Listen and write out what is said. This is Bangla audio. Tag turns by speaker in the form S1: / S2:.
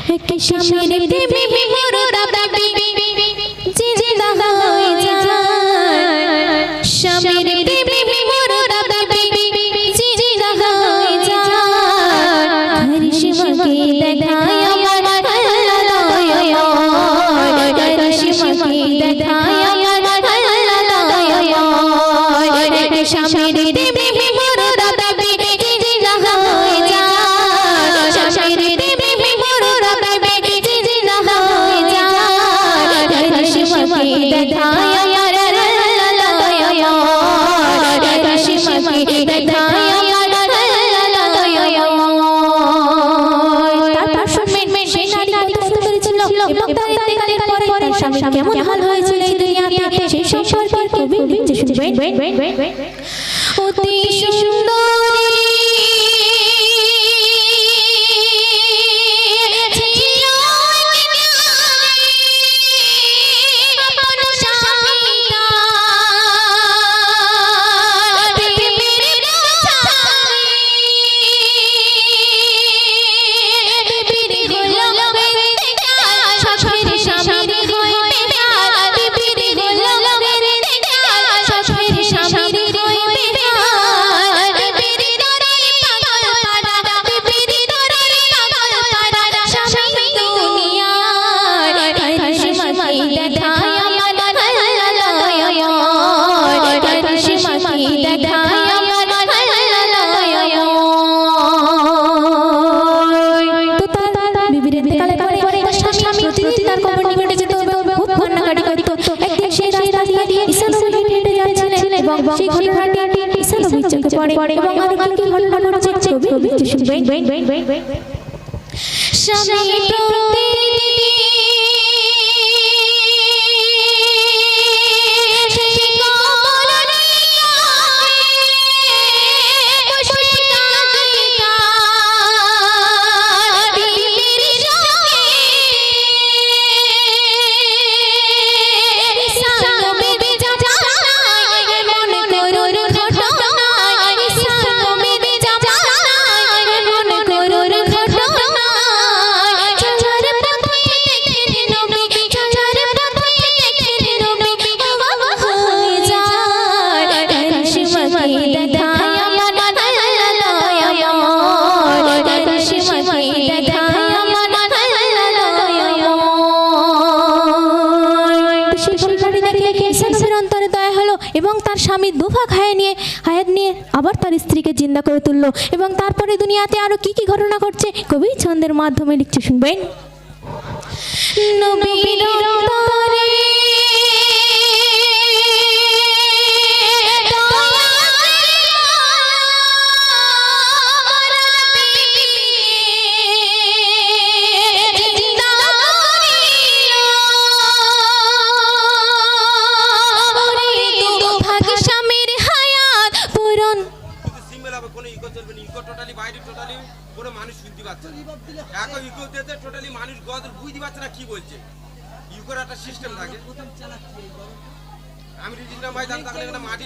S1: कि शामिर प्रेमी मुर्दा दाबी जिंदा हो जाए शामिर प्रेमी मुर्दा दाबी जिंदा हो जाए करिश्मा की दिखाया मन अल्लाह करिश्मा की दिखाया मन अल्लाह शामिर प्रेमी मुर्दा दाबी जिंदा हो जाए शामिर प्रेमी मुर्दा दाबी जिंदा हो जाए करिश्मा की दिखाया मन अल्लाह करिश्मा की दिखाया मन अल्लाह তার শুনবেন সেই নারী কত সুন্দর ছিল এবং তার ইন্তেকালের পরে তার স্বামী কেমন হাল হয়েছিল এই দুনিয়াতে সেই সম্পর্কে কবি লিখতে শুনবেন অতি সুন্দরী সেই ঘটনাটি ঈসা নবীর চোখে পড়ে এবং আরো কি ঘটনা ঘটেছে কবি শুনবেন স্বামী এবং তার স্বামী দুভাগ হায়াত নিয়ে আবার তার স্ত্রীকে জিন্দা করে তুললো এবং তারপরে দুনিয়াতে আরো কি কি ঘটনা ঘটছে কবি ছন্দের মাধ্যমে লিখতে শুনবেন নবীর অন্তরে
S2: মানুষ শুনতে পাচ্ছে না এখন ইকো দিতে টোটালি মানুষ গদ বুঝতে পারছে না কি বলছে ইকোর একটা সিস্টেম থাকে আমি রিজিস্টার ভাই জানতাম না মাটি